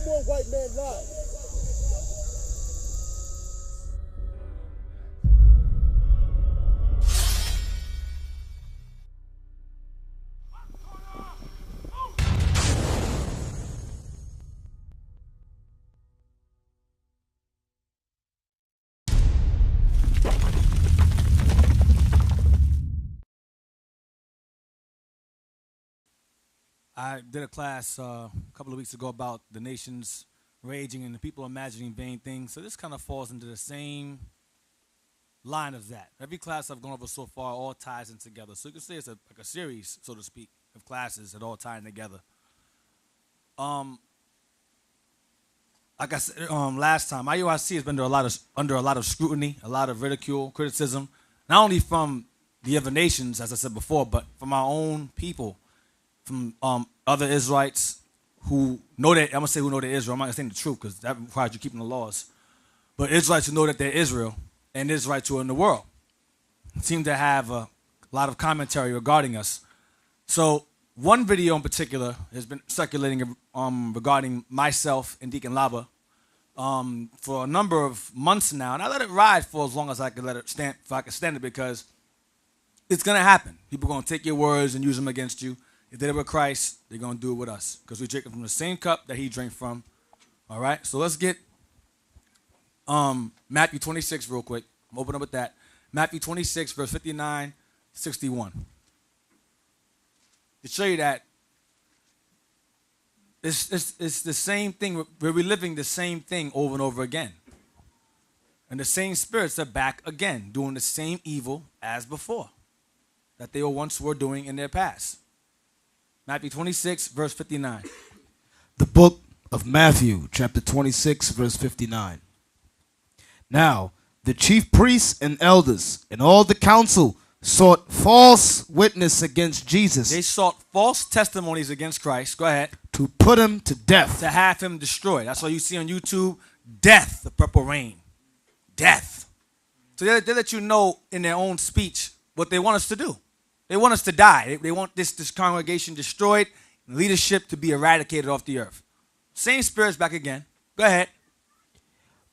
more white man lies. I did a class a couple of weeks ago about the nations raging and the people imagining vain things. So this kind of falls into the same line of that. Every class I've gone over so far all ties in together. So you can say it's like a series, so to speak, of classes that all tie in together. Like I said last time, IUIC has been under a lot of scrutiny, a lot of ridicule, criticism, not only from the other nations, as I said before, but from our own people. From other Israelites who know that, I'm going to say who know they're Israel. I'm not going to say the truth because that requires you keeping the laws. But Israelites who know that they're Israel and Israelites who are in the world seem to have a lot of commentary regarding us. So one video in particular has been circulating regarding myself and Deacon Lava for a number of months now. And I let it ride for as long as I could let it stand, if I could stand it, because it's going to happen. People are going to take your words and use them against you. If they did it with Christ, they're going to do it with us because we drink from the same cup that he drank from. All right? So let's get Matthew 26 real quick. I'm opening up with that. Matthew 26, verse 59, 61. To show you that it's the same thing. We're reliving the same thing over and over again. And the same spirits are back again, doing the same evil as before that they were doing in their past. Matthew 26, verse 59. The book of Matthew, chapter 26, verse 59. Now, the chief priests and elders and all the council sought false witness against Jesus. They sought false testimonies against Christ. Go ahead. To put him to death. To have him destroyed. That's why you see on YouTube, death, the purple rain. Death. So they let you know in their own speech what they want us to do. They want us to die. They want this congregation destroyed, and leadership to be eradicated off the earth. Same spirits back again. Go ahead.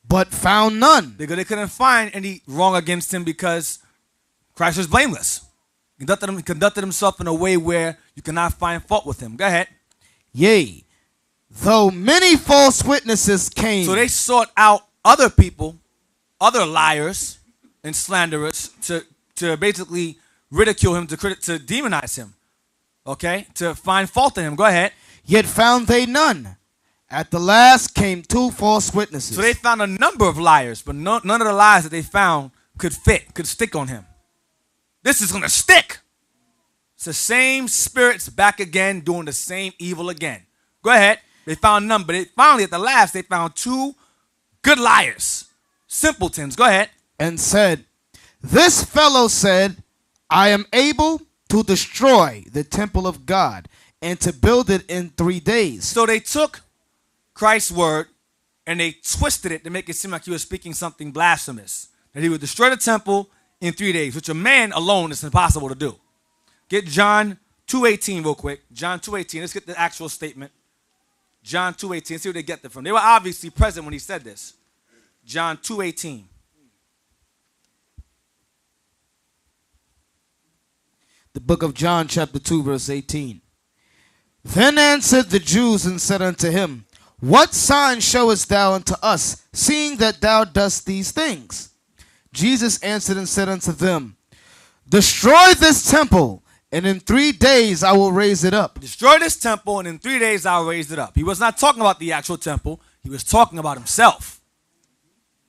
But found none. They couldn't find any wrong against him because Christ was blameless. He conducted himself in a way where you cannot find fault with him. Go ahead. Yea, though many false witnesses came. So they sought out other people, other liars and slanderers to basically ridicule him, to demonize him, okay, to find fault in him. Go ahead. Yet found they none. At the last came two false witnesses. So they found a number of liars, but none of the lies that they found could stick on him. This is going to stick. It's the same spirits back again, doing the same evil again. Go ahead. They found none, but finally at the last they found two good liars, simpletons. Go ahead. And said, this fellow said, I am able to destroy the temple of God and to build it in 3 days. So they took Christ's word and they twisted it to make it seem like he was speaking something blasphemous. That he would destroy the temple in 3 days, which a man alone is impossible to do. Get John 2:18 real quick. John 2:18. Let's get the actual statement. John 2:18. See where they get that from. They were obviously present when he said this. John 2:18. The book of John, chapter 2, verse 18. Then answered the Jews and said unto him, what sign showest thou unto us, seeing that thou dost these things? Jesus answered and said unto them, destroy this temple, and in 3 days I will raise it up. Destroy this temple, and in 3 days I will raise it up. He was not talking about the actual temple. He was talking about himself.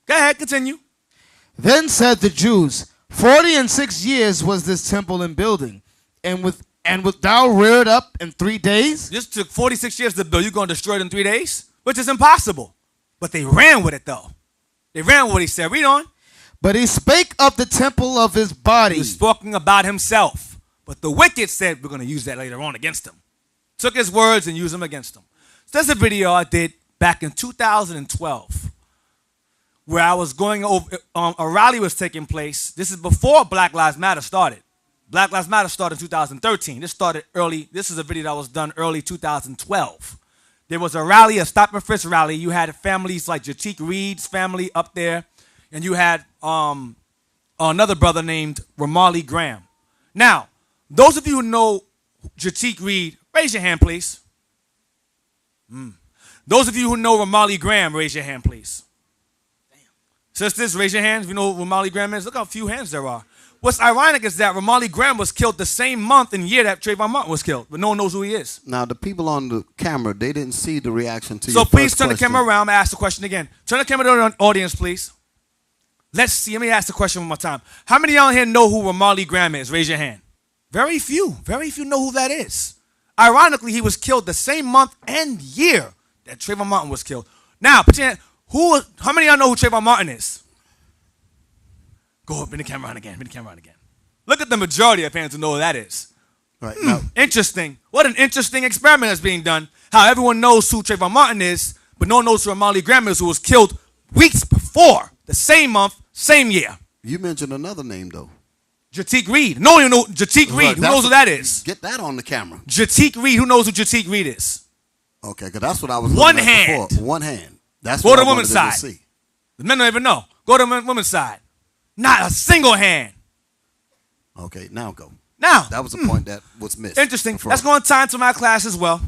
Go ahead, continue. Then said the Jews, 46 years was this temple in building, and wilt thou rear it up in 3 days? This took 46 years to build. You're going to destroy it in 3 days? Which is impossible. But they ran with it, though. They ran with what he said. Read on. But he spake of the temple of his body. He was talking about himself. But the wicked said, we're going to use that later on against him. Took his words and used them against him. So that's a video I did back in 2012. Where I was going over, a rally was taking place. This is before Black Lives Matter started. Black Lives Matter started in 2013. This started early. This is a video that was done early 2012. There was a rally, a stop and frisk rally. You had families like Jatik Reed's family up there, and you had another brother named Ramali Graham. Now, those of you who know Jatik Reed, raise your hand, please. Those of you who know Ramali Graham, raise your hand, please. Sisters, raise your hands if you know who Ramali Graham is. Look how few hands there are. What's ironic is that Ramali Graham was killed the same month and year that Trayvon Martin was killed, but no one knows who he is. Now, the people on the camera, they didn't see the reaction to your So first please turn the question. camera around and ask the question again. Turn the camera to the audience, please. Let's see. Let me ask the question one more time. How many of y'all here know who Ramali Graham is? Raise your hand. Very few. Very few know who that is. Ironically, he was killed the same month and year that Trayvon Martin was killed. Now, put your hand, how many of y'all know who Trayvon Martin is? Go, bring the camera on again. Bring the camera on again. Look at the majority of fans who know who that is. Right now, Interesting. What an interesting experiment that's being done. How everyone knows who Trayvon Martin is, but no one knows who Ramali Graham is, who was killed weeks before, the same month, same year. you mentioned another name, though. Jatik Reed. No one knows Jatik Reed. Right, Who knows who that is? Get that on the camera. Jatik Reed. Who knows who Jatik Reed is? Okay, because that's what I was One looking at hand. before. One hand. That's Go what to I the woman's wanted them side. to see. The men don't even know. Go to the woman's side. Not a single hand. Okay, now go. Now, That was the point that was missed. interesting. before. Let's go on time to my class as well.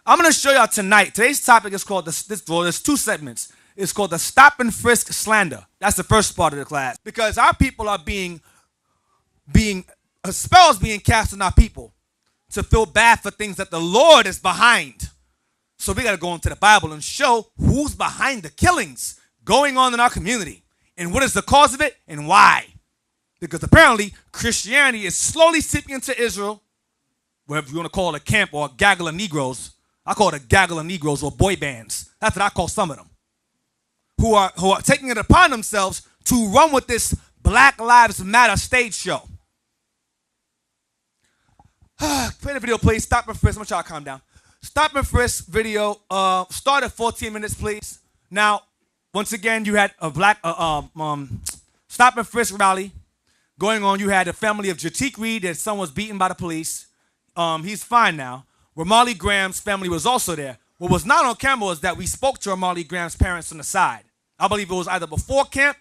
I'm going to show y'all tonight. Today's topic is called, there's two segments. It's called the Stop and Frisk Slander. That's the first part of the class. Because our people are a spell is being cast on our people to feel bad for things that the Lord is behind. So we got to go into the Bible and show who's behind the killings going on in our community and what is the cause of it and why. Because apparently Christianity is slowly seeping into Israel, whatever you want to call it, a camp or a gaggle of Negroes. I call it a gaggle of Negroes or boy bands. That's what I call some of them. Who are taking it upon themselves to run with this Black Lives Matter stage show. Play the video, please. Stop and frisk. I'm going to try to calm down. Stop and frisk video. Start at 14 minutes, please. Now, once again, you had a stop and frisk rally going on. You had a family of Jatik Reed that son was beaten by the police. He's fine now. Ramali Graham's family was also there. What was not on camera was that we spoke to Ramali Graham's parents on the side. I believe it was either before camp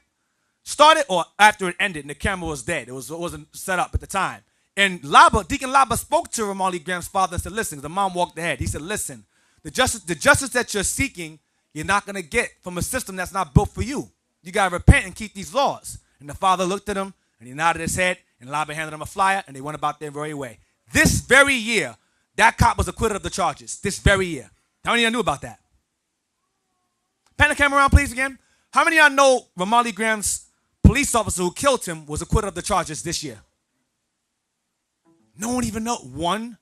started or after it ended and the camera was dead. It wasn't set up at the time. And Deacon Laba spoke to Ramali Graham's father and said, listen, the mom walked ahead. He said, listen, the justice that you're seeking, you're not going to get from a system that's not built for you. You got to repent and keep these laws. And the father looked at him and he nodded his head and Laba handed him a flyer and they went about their very way. This very year, that cop was acquitted of the charges. This very year. How many of y'all knew about that? Pan the camera around, please, again. How many of y'all know Ramali Graham's police officer who killed him was acquitted of the charges this year? No one even know. One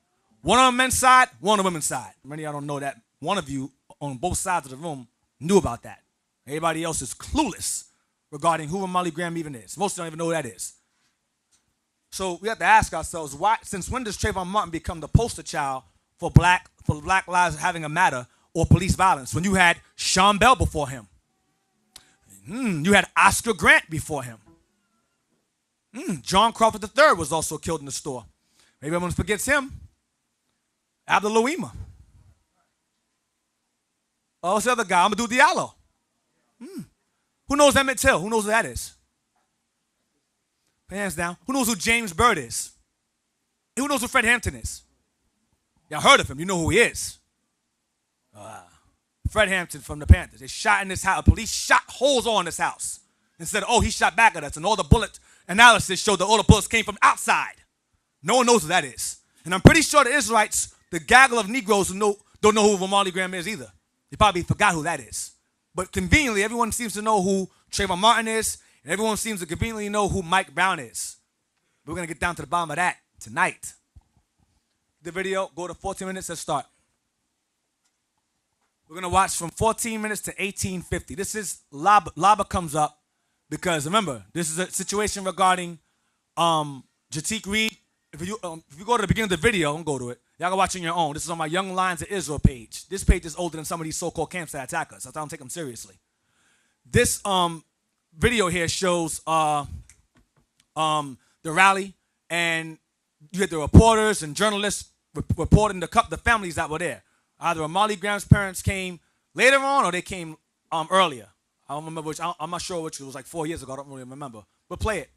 on the men's side, one on the women's side. Many of y'all don't know that. One of you on both sides of the room knew about that. Everybody else is clueless regarding who Ramali Graham even is. Most don't even know who that is. So we have to ask ourselves, why? Since when does Trayvon Martin become the poster child for black lives having a matter or police violence? When you had Sean Bell before him. You had Oscar Grant before him. John Crawford III was also killed in the store. Maybe everyone forgets him. Abdul Louima. Oh, what's the other guy? Amadou Diallo. Who knows Emmett Till? Who knows who that is? Hands down. Who knows who James Byrd is? Who knows who Fred Hampton is? Y'all heard of him. You know who he is. Fred Hampton from the Panthers. They shot in this house. Police shot holes all in this house. And said, oh, he shot back at us. And all the bullet analysis showed that all the bullets came from outside. No one knows who that is. And I'm pretty sure the Israelites, the gaggle of Negroes who don't know who Ramali Graham is either. They probably forgot who that is. But conveniently, everyone seems to know who Trayvon Martin is. And everyone seems to conveniently know who Mike Brown is. We're going to get down to the bottom of that tonight. The video, go to 14 minutes and start. We're going to watch from 14 minutes to 18:50. This is, Laba comes up because, remember, this is a situation regarding Jatik Reed. If you go to the beginning of the video, don't go to it. Y'all can watch on your own. This is on my Young Lions of Israel page. This page is older than some of these so-called camps that attack us. I don't take them seriously. This video here shows the rally, and you had the reporters and journalists reporting the families that were there. Either Amali Graham's parents came later on or they came earlier. I don't remember which. I'm not sure which. It was like 4 years ago. I don't really remember. But play it.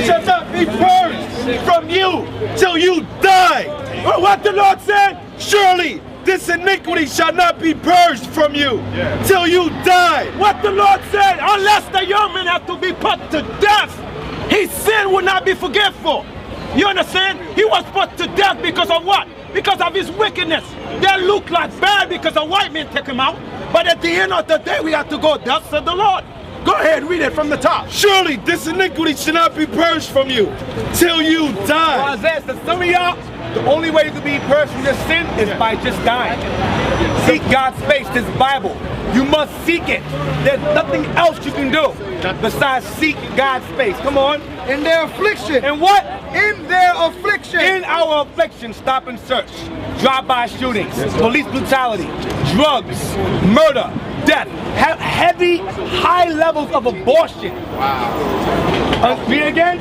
Shall not be purged from you till you die. Or what the Lord said? Surely this iniquity shall not be purged from you till you die. What the Lord said, unless the young man have to be put to death, his sin will not be forgetful. You understand? He was put to death because of what? Because of his wickedness. That looked like bad because a white man took him out. But at the end of the day, we have to go, thus said the Lord. Go ahead, read it from the top. Surely this iniquity should not be purged from you till you die. Well, Isaiah says, some of y'all, the only way you can be purged from your sin is by just dying. Seek God's face, this Bible. You must seek it. There's nothing else you can do besides seek God's face. Come on. In their affliction. And what? In their affliction. In our affliction, stop and search. Drive-by shootings, police brutality, drugs, murder, death, heavy, high levels of abortion. Wow. Read again.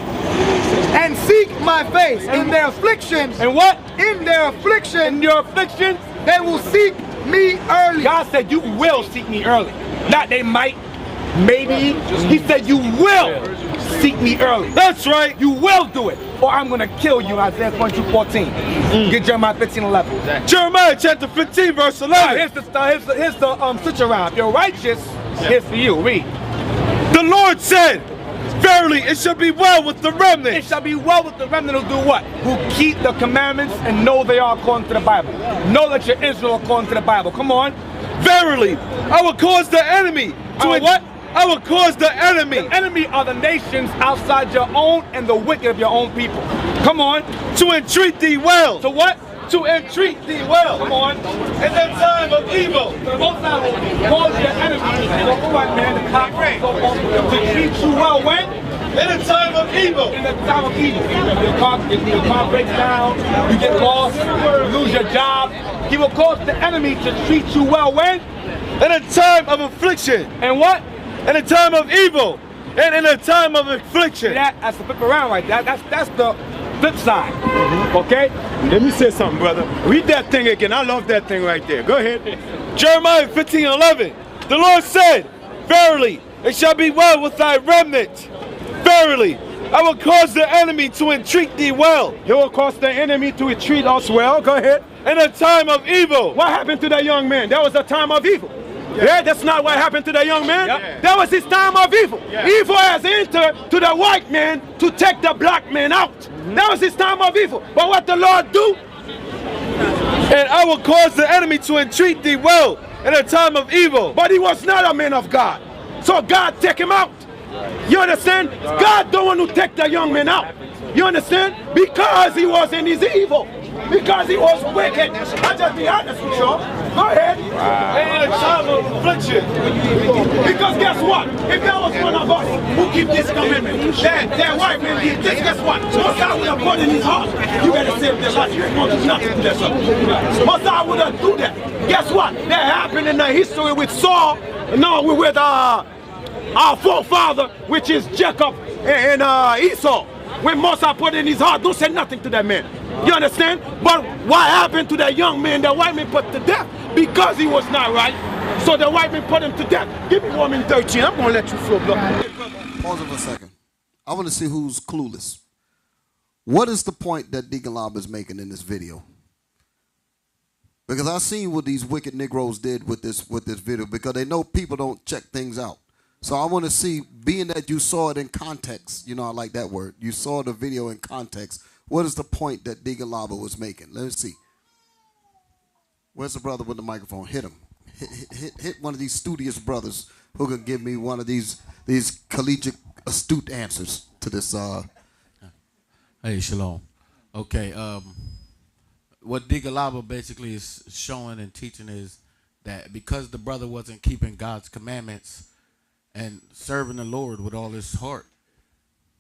And seek my face in their affliction. And what? In their affliction. In your affliction. They will seek me early. God said you will seek me early. Not they might, maybe. He said you will seek me early. That's right. You will do it. Or I'm going to kill you. Isaiah 22:14. Get Jeremiah 15:11. Jeremiah chapter 15 verse 11. Here's the switch around. If you're righteous, here's for you. Read. The Lord said, verily it shall be well with the remnant. It shall be well with the remnant who do what? Who keep the commandments and know they are according to the Bible. Know that you're Israel according to the Bible. Come on. Verily, I will cause the enemy to what? I will cause the enemy. The enemy are the nations outside your own and the wicked of your own people. Come on. To entreat thee well. To what? To entreat thee well. Come on. In the time of evil. Most time will cause your enemy. To treat you well when? In the time of evil. In the time of evil. Your car breaks down. You get lost. You lose your job. He will cause the enemy to treat you well when? In a time of affliction. And what? In a time of evil. And in a time of affliction. That's the flip around right there. That's the flip side. Okay? Let me say something, brother. Read that thing again. I love that thing right there. Go ahead. Jeremiah 15:11. The Lord said, verily, it shall be well with thy remnant. Verily, I will cause the enemy to entreat thee well. He will cause the enemy to entreat us well. Go ahead. In a time of evil. What happened to that young man? That was a time of evil. Yeah, that's not what happened to that young man. Yep. That was his time of evil. Yeah. Evil has entered to the white man to take the black man out. That was his time of evil. But what the Lord do? And I will cause the enemy to entreat thee well in a time of evil. But he was not a man of God. So God take him out. You understand? God don't want to take the young man out. You understand? Because he was in his evil. Because he was wicked. I'll just be honest with you. Go ahead. And a time of affliction. Because guess what? If that was one of us who keep this commitment, that white man did this, guess what? Most I would have put in his heart, you better save their life. You ain't going to do nothing to that son. Most I would have do that. Guess what? That happened in the history with Saul. No, we're with our forefather, which is Jacob and Esau. When Moses put in his heart, don't say nothing to that man. You understand? But what happened to that young man, the white man put to death? Because he was not right. So the white man put him to death. Give me 1 minute 13. I'm going to let you flow, bro. Pause it for a second. I want to see who's clueless. What is the point that Deacon Lob is making in this video? Because I seen what these wicked Negroes did with this video, because they know people don't check things out. So I want to see, being that you saw it in context, you know, I like that word. You saw the video in context. What is the point that Deacon Lava was making? Let's see. Where's the brother with the microphone? Hit him. Hit one of these studious brothers who can give me one of these collegiate, astute answers to this. Hey, Shalom. Okay, what Deacon Lava basically is showing and teaching is that because the brother wasn't keeping God's commandments and serving the Lord with all his heart,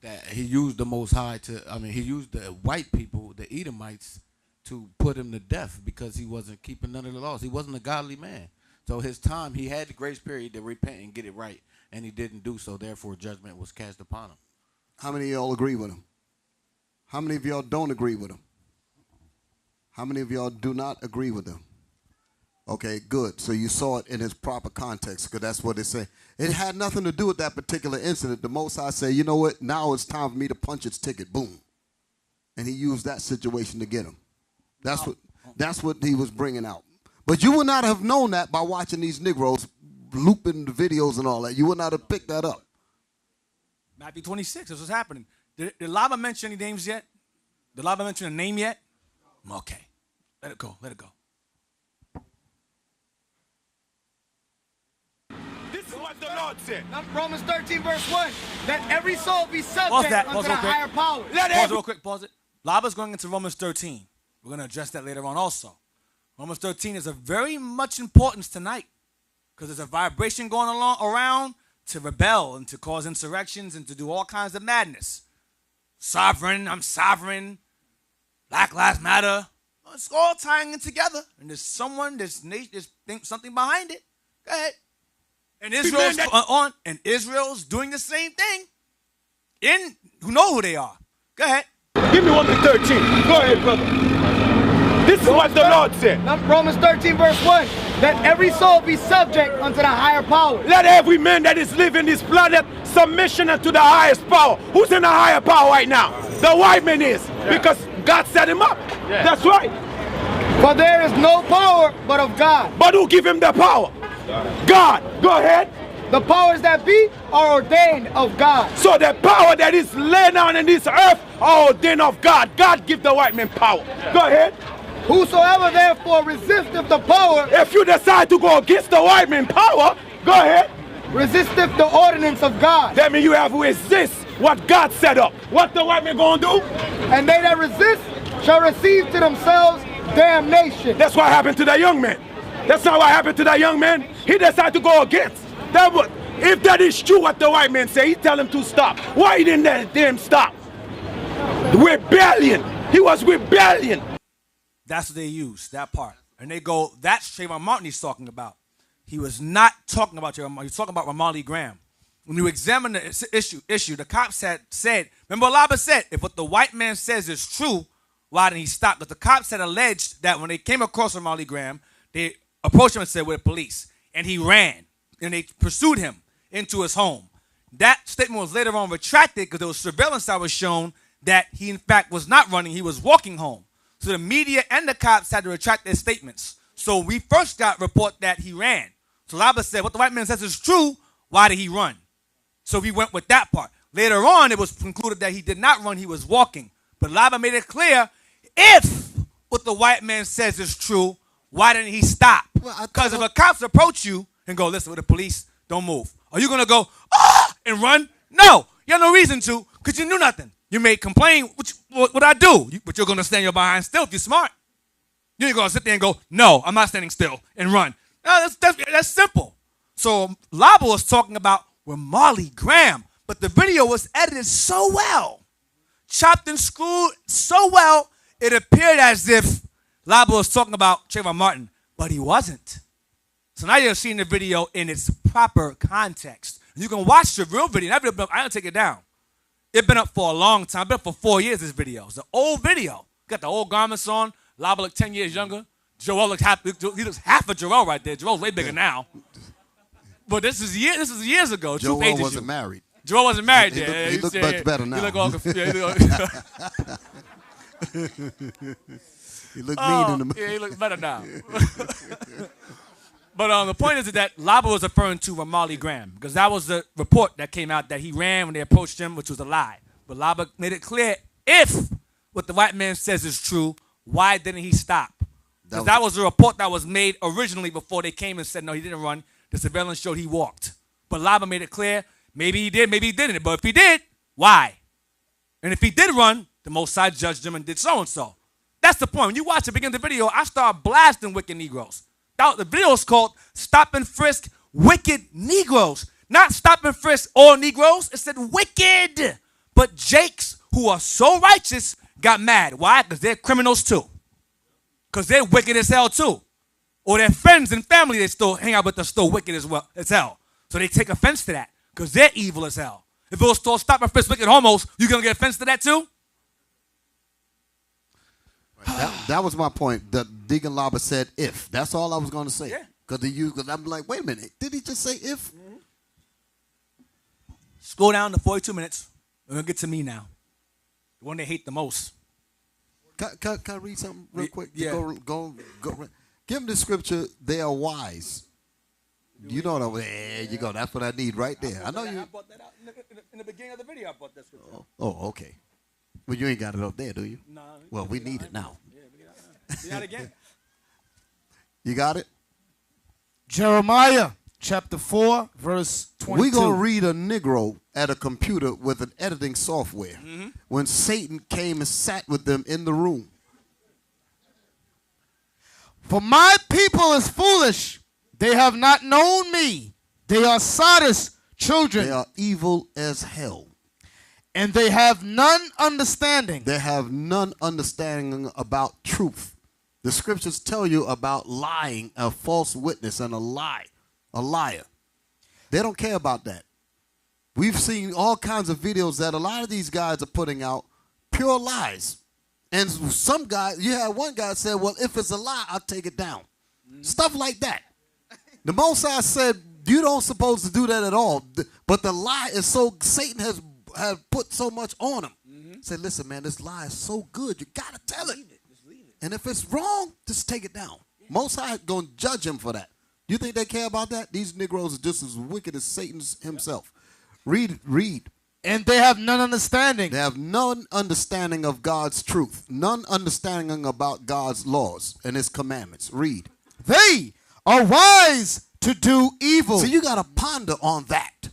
that he used the Most High he used the white people, the Edomites, to put him to death because he wasn't keeping none of the laws. He wasn't a godly man. So his time, he had the grace period to repent and get it right, and he didn't do so. Therefore, judgment was cast upon him. How many of y'all agree with him? How many of y'all don't agree with him? How many of y'all do not agree with him? Okay, good. So you saw it in its proper context, because that's what it said. It had nothing to do with that particular incident. The Most High said, you know what? Now it's time for me to punch its ticket. Boom. And he used that situation to get him. That's what he was bringing out. But you would not have known that by watching these Negroes looping the videos and all that. You would not have picked that up. Matthew 26, this was happening. Did Lava mention any names yet? Did Lava mention a name yet? Okay. Let it go. Let it go. This is what the Lord said. Romans 13, verse 1. Let every soul be Pause subject that. unto Pause the real quick. higher power. Pause real quick. Pause it. Lava's going into Romans 13. We're going to address that later on also. Romans 13 is of very much importance tonight because there's a vibration going around to rebel and to cause insurrections and to do all kinds of madness. Sovereign, I'm sovereign. Black Lives Matter. It's all tying in together. And there's something behind it. Go ahead. And Israel's doing the same thing. You know who they are. Go ahead. Give me 1 to 13. Go ahead, brother. This is what the Lord said. Romans 13, verse 1. Let every soul be subject unto the higher power. Let every man that is living this planet submission unto the highest power. Who's in the higher power right now? The white man is. Yeah. Because God set him up. Yeah. That's right. For there is no power but of God. But who give him the power? God. Go ahead. The powers that be are ordained of God. So the power that is laid down in this earth are ordained of God. God give the white man power. Yeah. Go ahead. Whosoever therefore resisteth the power, if you decide to go against the white man power, go ahead. Resisteth the ordinance of God. That means you have to resist what God set up. What the white man gonna do? And they that resist shall receive to themselves damnation. That's what happened to that young man. That's not what happened to that young man. He decided to go against. If that is true what the white man say, he tell him to stop. Why he didn't let him stop? Rebellion. He was rebellion. That's what they use, that part. And they go, that's Trayvon Martin he's talking about. He was not talking about Trayvon Martin. He was talking about Ramarley Graham. When you examine the issue, the cops had said, remember Laba said, if what the white man says is true, why didn't he stop? But the cops had alleged that when they came across Ramarley Graham, they approached him and said, we're the police. And he ran. And they pursued him into his home. That statement was later on retracted because there was surveillance that was shown that he, in fact, was not running. He was walking home. So the media and the cops had to retract their statements. So we first got report that he ran. So Laba said, what the white man says is true. Why did he run? So we went with that part. Later on, it was concluded that he did not run. He was walking. But Laba made it clear, if what the white man says is true, why didn't he stop? Because if a cops approach you and go, listen, with the police, don't move. Are you going to go, and run? No. You have no reason to because you knew nothing. You may complain, what I do, but you're going to stand your behind still if you're smart. You ain't going to sit there and go, no, I'm not standing still and run. No, that's simple. So Laba was talking about Ramarley Graham, but the video was edited so well, chopped and screwed so well, it appeared as if Laba was talking about Trayvon Martin, but he wasn't. So now you're seeing the video in its proper context. You can watch the real video. I don't take it down. It's been up for a long time. It's been up for 4 years, this video. It's an old video. Got the old garments on. Laba looked 10 years younger. Joel looks half of Joel right there. Joel's way bigger now. But this is years ago. Joel wasn't married. Joel wasn't married. He looked much better now. He looked all He looked mean in the yeah, he looks better now. But the point is that Laba was referring to Ramarley Graham because that was the report that came out that he ran when they approached him, which was a lie. But Laba made it clear, if what the white man says is true, why didn't he stop? Because that was a report that was made originally before they came and said, no, he didn't run. The surveillance showed he walked. But Laba made it clear, maybe he did, maybe he didn't. But if he did, why? And if he did run, the Most High judged him and did so-and-so. That's the point. When you watch the beginning of the video, I start blasting wicked Negroes. The video is called Stop and Frisk Wicked Negroes. Not Stop and Frisk all Negroes. It said wicked. But Jakes, who are so righteous, got mad. Why? Because they're criminals too. Because they're wicked as hell too. Or their friends and family they still hang out with are still wicked as hell. So they take offense to that because they're evil as hell. If it was called Stop and Frisk Wicked Homos, you going to get offense to that too? That was my point. The Deacon Laba said if. That's all I was going to say. Yeah. Because I'm like, wait a minute. Did he just say if? Scroll down to 42 minutes. We're going to get to me now. The one they hate the most. Can I read something real quick? Yeah. Go. Give them the scripture, they are wise. You know what there you go. That's what I need right there. I know you. I brought that out in the beginning of the video. I brought that scripture. Oh, okay. Well, you ain't got it up there, do you? No. Well, we need it now. Yeah, we got it. We got it again. You got it? Jeremiah chapter 4, verse 22. We're going to read a Negro at a computer with an editing software when Satan came and sat with them in the room. For my people is foolish. They have not known me. They are Sodom children. They are evil as hell. And they have none understanding. They have none understanding about truth. The scriptures tell you about lying, a false witness, and a liar. They don't care about that. We've seen all kinds of videos that a lot of these guys are putting out, pure lies. And some guy, you had one guy said, well, if it's a lie, I'll take it down. Stuff like that. The Most High said, you don't supposed to do that at all. But the lie is so, Satan has put so much on him. Said, listen, man, this lie is so good, you got to tell it. Just leave it. And if it's wrong, just take it down. Most High going to judge him for that. You think they care about that? These Negroes are just as wicked as Satan himself. Read. And they have none understanding. They have none understanding of God's truth. None understanding about God's laws and his commandments. Read. They are wise to do evil. So you got to ponder on that.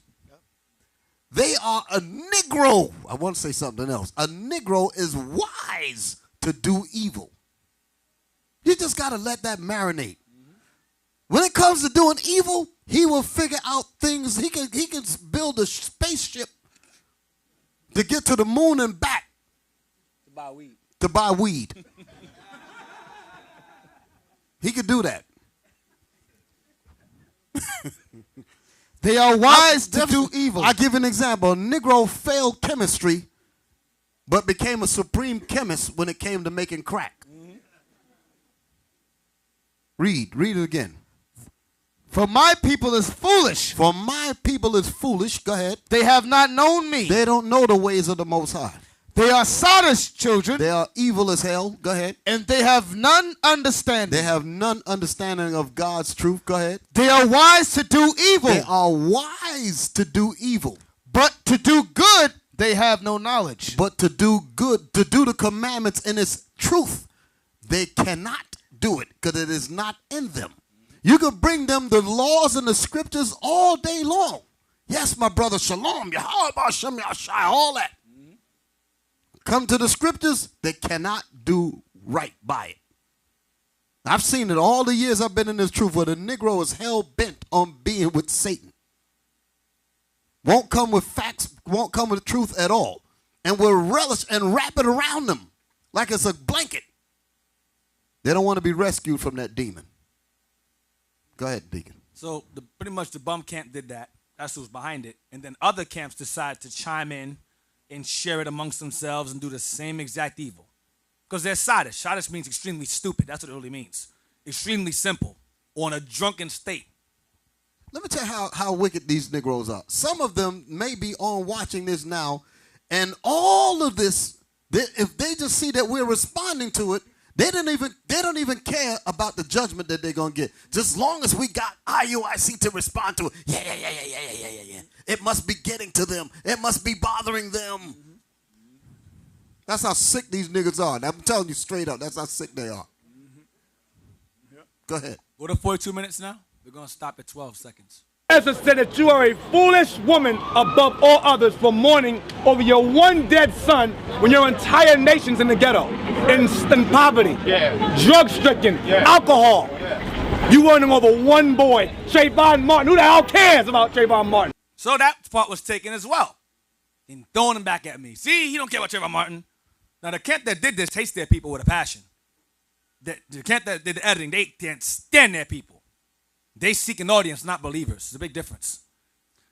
They are a Negro. I want to say something else. A Negro is wise to do evil. You just got to let that marinate. When it comes to doing evil, he will figure out things. He can build a spaceship to get to the moon and back. To buy weed. He could do that. They are wise to do evil. I'll give an example. A Negro failed chemistry, but became a supreme chemist when it came to making crack. Read it again. For my people is foolish. For my people is foolish. Go ahead. They have not known me. They don't know the ways of the Most High. They are Sodom children. They are evil as hell. Go ahead. And they have none understanding. They have none understanding of God's truth. Go ahead. They are wise to do evil. They are wise to do evil. But to do good, they have no knowledge. But to do good, to do the commandments in its truth, they cannot do it because it is not in them. You could bring them the laws and the scriptures all day long. Yes, my brother, Shalom, all that. Come to the scriptures, they cannot do right by it. I've seen it all the years I've been in this truth where the Negro is hell-bent on being with Satan. Won't come with facts, won't come with truth at all. And will relish and wrap it around them like it's a blanket. They don't want to be rescued from that demon. Go ahead, Deacon. So pretty much the bum camp did that. That's who's behind it. And then other camps decide to chime in and share it amongst themselves and do the same exact evil. Because they're Sadish. Sadish means extremely stupid. That's what it really means. Extremely simple. Or in a drunken state. Let me tell you how wicked these Negroes are. Some of them may be on watching this now, and all of this, if they just see that we're responding to it, they don't even care about the judgment that they're going to get. Just as long as we got IUIC to respond to it. Yeah. It must be getting to them. It must be bothering them. That's how sick these niggas are. I'm telling you straight up, that's how sick they are. Go ahead. Go to 42 minutes now. We're going to stop at 12 seconds. Ezra said that you are a foolish woman above all others for mourning over your one dead son when your entire nation's in the ghetto, in poverty, drug-stricken, alcohol. You mourning over one boy, Trayvon Martin. Who the hell cares about Trayvon Martin? So that part was taken as well. And throwing him back at me. See, he don't care about Trayvon Martin. Now, the camp that did this hates their people with a passion. The camp that did the editing, they can't stand their people. They seek an audience, not believers. It's a big difference.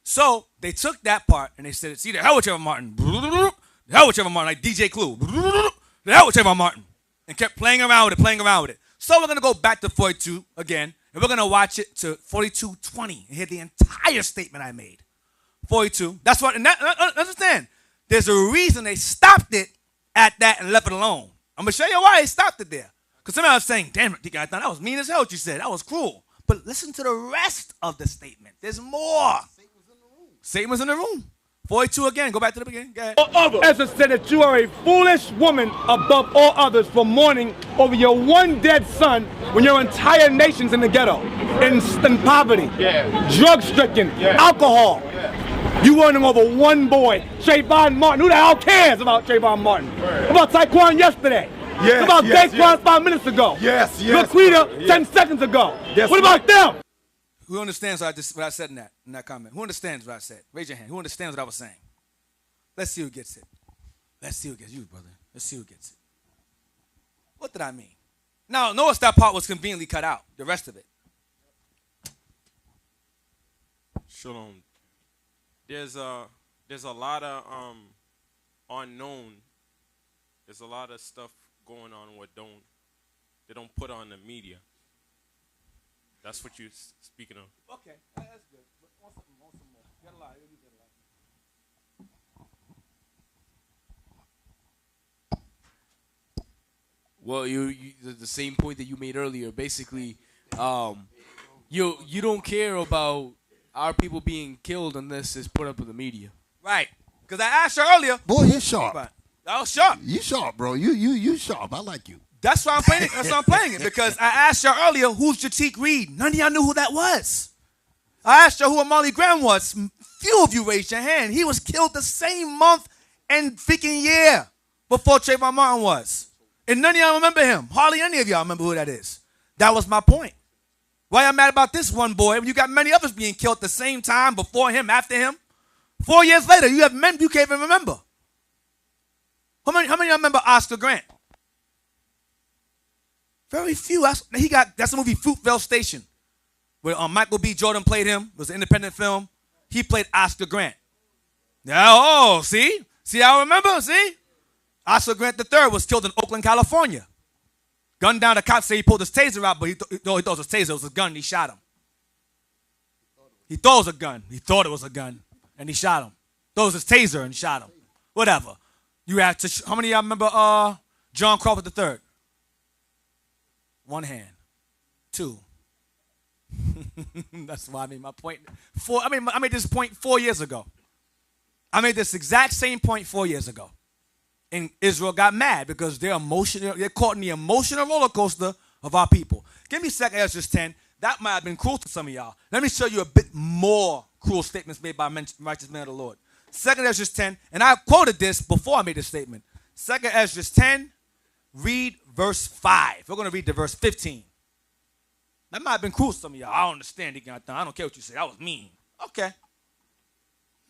So they took that part and they said, see, the hell with Trayvon Martin. The hell with Trayvon Martin, like DJ Clue. The hell with Trayvon Martin. and kept playing around with it. So we're going to go back to 42 again, and we're going to watch it to 42:20 and hear the entire statement I made. 42. That's what, and understand, there's a reason they stopped it at that and left it alone. I'm going to show you why they stopped it there. Because somebody was saying, damn it, I thought that was mean as hell what you said. That was cruel. But listen to the rest of the statement. There's more. Satan was in the room. 42 again. Go back to the beginning. Go ahead. Ezra said that you are a foolish woman above all others for mourning over your one dead son when your entire nation's in the ghetto, in poverty, drug-stricken, alcohol. You mourning over one boy, Trayvon Martin. Who the hell cares about Trayvon Martin? What about Taekwon yesterday? What about Daquan 5 minutes ago? Laquita 10 seconds ago. What about them? Who understands what I said in that comment? Who understands what I said? Raise your hand. Who understands what I was saying? Let's see who gets it. Let's see who gets you, brother. Let's see who gets it. What did I mean? Now, notice that part was conveniently cut out. The rest of it. Shalom. There's a lot of unknown. There's a lot of stuff going on what they don't put on the media. That's what you're speaking of. Okay, that's good. Want some more. You got a lot. Well, you the same point that you made earlier. Basically, you don't care about our people being killed unless it's put up in the media. Right. Because I asked you earlier. Boy, you sharp. I was sharp. You sharp, bro. You sharp. I like you. That's why I'm playing it. That's why I'm playing it. Because I asked you earlier, who's Jatik Reed? None of y'all knew who that was. I asked you who Amali Graham was. Few of you raised your hand. He was killed the same month and freaking year before Trayvon Martin was. And none of y'all remember him. Hardly any of y'all remember who that is. That was my point. Why y'all mad about this one boy when you got many others being killed at the same time, before him, after him? 4 years later, you have men you can't even remember. How many of y'all remember Oscar Grant? Very few. That's the movie Fruitvale Station, where Michael B. Jordan played him. It was an independent film. He played Oscar Grant. Now, see how I remember? See? Oscar Grant III was killed in Oakland, California. Gunned down. The cops say he pulled his taser out, but he thought it was a taser. It was a gun. And he shot him. He thought it was a gun. He thought it was a gun, and he shot him. Thought it was his taser and shot him. Whatever. You have to. How many of y'all remember John Crawford III? One hand. Two. That's why I made my point. I made this point 4 years ago. I made this exact same point 4 years ago. And Israel got mad because they're caught in the emotional roller coaster of our people. Give me 2 Ezra 10. That might have been cruel to some of y'all. Let me show you a bit more cruel statements made by righteous men of the Lord. 2 Ezra 10, and I quoted this before I made this statement. 2 Ezra 10, read verse 5. We're going to read to verse 15. That might have been cruel to some of y'all. I don't understand it. I don't care what you say. That was mean. Okay.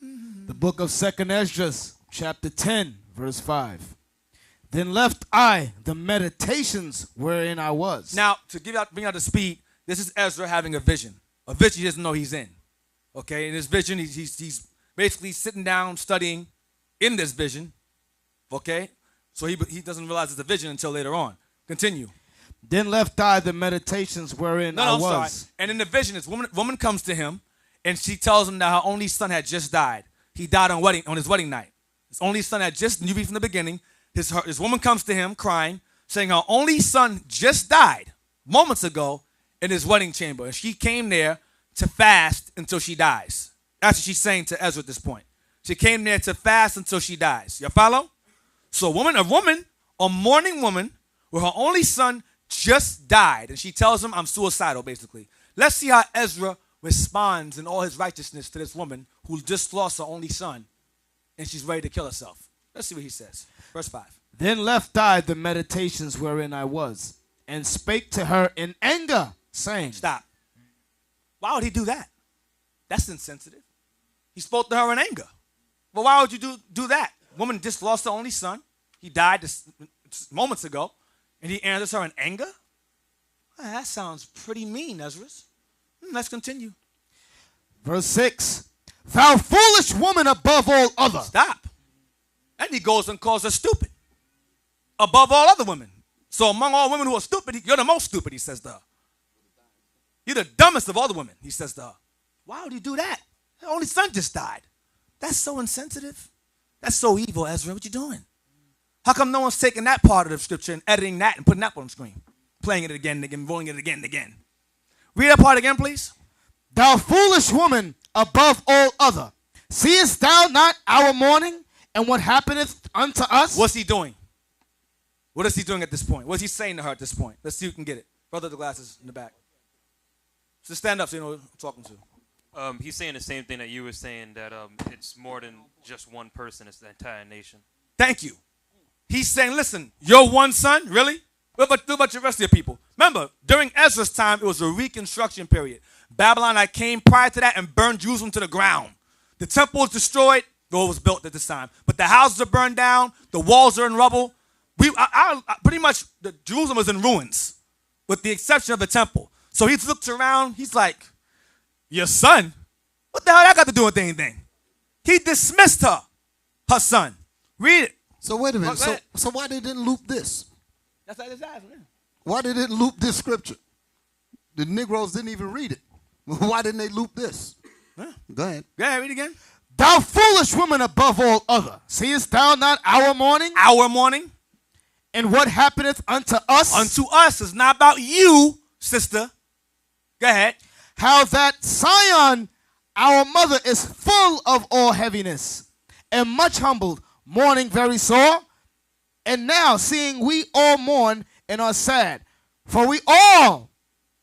The book of 2 Ezra, chapter 10, verse 5. Then left I the meditations wherein I was. Now, to bring out the speed, this is Ezra having a vision. A vision he doesn't know he's in. Okay, in this vision, he's basically sitting down studying in this vision. Okay, so he doesn't realize it's a vision until later on. Continue. Then left I the meditations wherein I was. Sorry. And in the vision, this woman comes to him, and she tells him that her only son had just died. He died on his wedding night. His only son had just, you read from the beginning, his woman comes to him crying, saying her only son just died moments ago in his wedding chamber. And she came there to fast until she dies. That's what she's saying to Ezra at this point. She came there to fast until she dies. You follow? So a mourning woman, where her only son just died, and she tells him, I'm suicidal, basically. Let's see how Ezra responds in all his righteousness to this woman who just lost her only son, and she's ready to kill herself. Let's see what he says. Verse 5. Then left I the meditations wherein I was, and spake to her in anger, saying. Stop. Why would he do that? That's insensitive. He spoke to her in anger. Well, why would you do that? Woman just lost her only son. He died moments ago, and he answers her in anger? Well, that sounds pretty mean, Ezra. Let's continue. Verse 6. Thou foolish woman above all other. Stop. And he goes and calls her stupid. Above all other women. So among all women who are stupid, you're the most stupid, he says to her. You're the dumbest of all the women, he says to her. Why would you do that? Her only son just died. That's so insensitive. That's so evil, Ezra. What you doing? How come no one's taking that part of the scripture and editing that and putting that on the screen? Playing it again and again, rolling it again and again. Read that part again, please. Thou foolish woman above all other, seest thou not our mourning and what happeneth unto us? What's he doing? What is he doing at this point? What's he saying to her at this point? Let's see who can get it. Brother, the glasses in the back. Just stand up so you know who I'm talking to. He's saying the same thing that you were saying, that it's more than just one person, it's the entire nation. Thank you. He's saying, listen, your one son, really? What about the rest of your people? Remember, during Ezra's time, it was a reconstruction period. Babylon came prior to that and burned Jerusalem to the ground. The temple was destroyed, though it was built at this time. But the houses are burned down, the walls are in rubble. Pretty much, Jerusalem was in ruins, with the exception of the temple. So he looks around, he's like, your son? What the hell that got to do with anything? He dismissed her son. Read it. So wait a minute. So why they didn't loop this? That's like this asking. Why they didn't loop this scripture? The Negroes didn't even read it. Why didn't they loop this? Huh? Go ahead. Yeah, read it again. Thou foolish woman above all other, seest thou not our mourning? Our mourning. And what happeneth unto us? Unto us. It's not about you, sister. Go ahead. How that Sion, our mother, is full of all heaviness, and much humbled, mourning very sore. And now, seeing we all mourn and are sad, for we all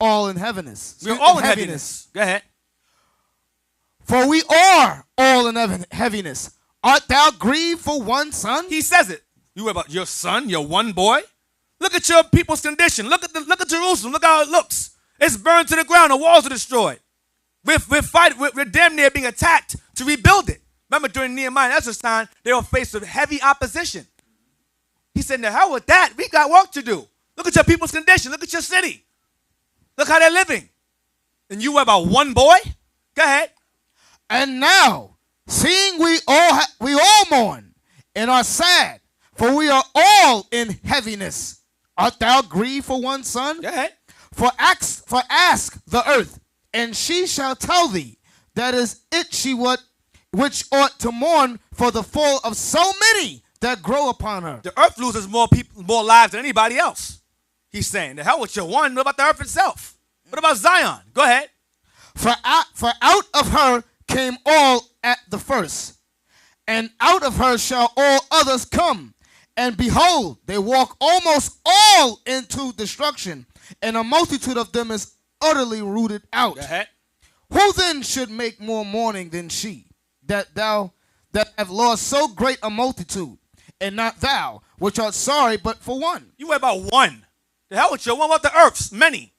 in heaviness. We're all in heaviness. Go ahead. For we are all in heaviness. Art thou grieved for one son? He says it. You worry about your son, your one boy? Look at your people's condition. Look at Jerusalem. Look how it looks. It's burned to the ground. The walls are destroyed. We're damn near being attacked to rebuild it. Remember, during Nehemiah and Ezra's time, they were faced with heavy opposition. He said, the hell with that. We got work to do. Look at your people's condition. Look at your city. Look how they're living. And you worry about one boy? Go ahead. And now, seeing we all mourn and are sad, for we are all in heaviness. Art thou grieved for one son? Go ahead. For ask the earth, and she shall tell thee, that is it which ought to mourn for the fall of so many that grow upon her. The earth loses more lives than anybody else. He's saying, the hell with your one. What about the earth itself? What about Zion? Go ahead. For out of her came all at the first, and out of her shall all others come. And behold, they walk almost all into destruction, and a multitude of them is utterly rooted out. Go ahead. Who then should make more mourning than she, that have lost so great a multitude, and not thou, which art sorry but for one? You worry about one. The hell with you. What about the earths? Many.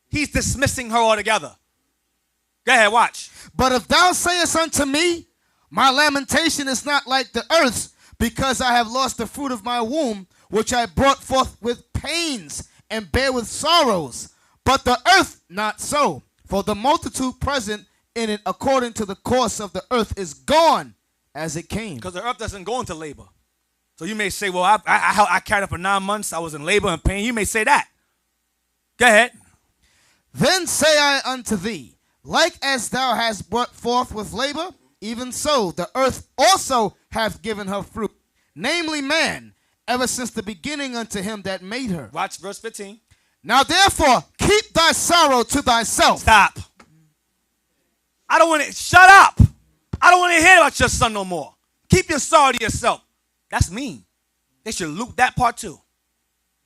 He's dismissing her altogether. Go ahead, watch. But if thou sayest unto me, my lamentation is not like the earth's, because I have lost the fruit of my womb, which I brought forth with pains and bear with sorrows. But the earth not so, for the multitude present in it according to the course of the earth is gone as it came. Because the earth doesn't go into labor. So you may say, well, I carried it for 9 months. I was in labor and pain. You may say that. Go ahead. Then say I unto thee, like as thou hast brought forth with labor, even so the earth also hath given her fruit, namely man, ever since the beginning unto him that made her. Watch verse 15. Now therefore keep thy sorrow to thyself. Stop. I don't want to, shut up. I don't want to hear about your son no more. Keep your sorrow to yourself. That's mean. They should loop that part too.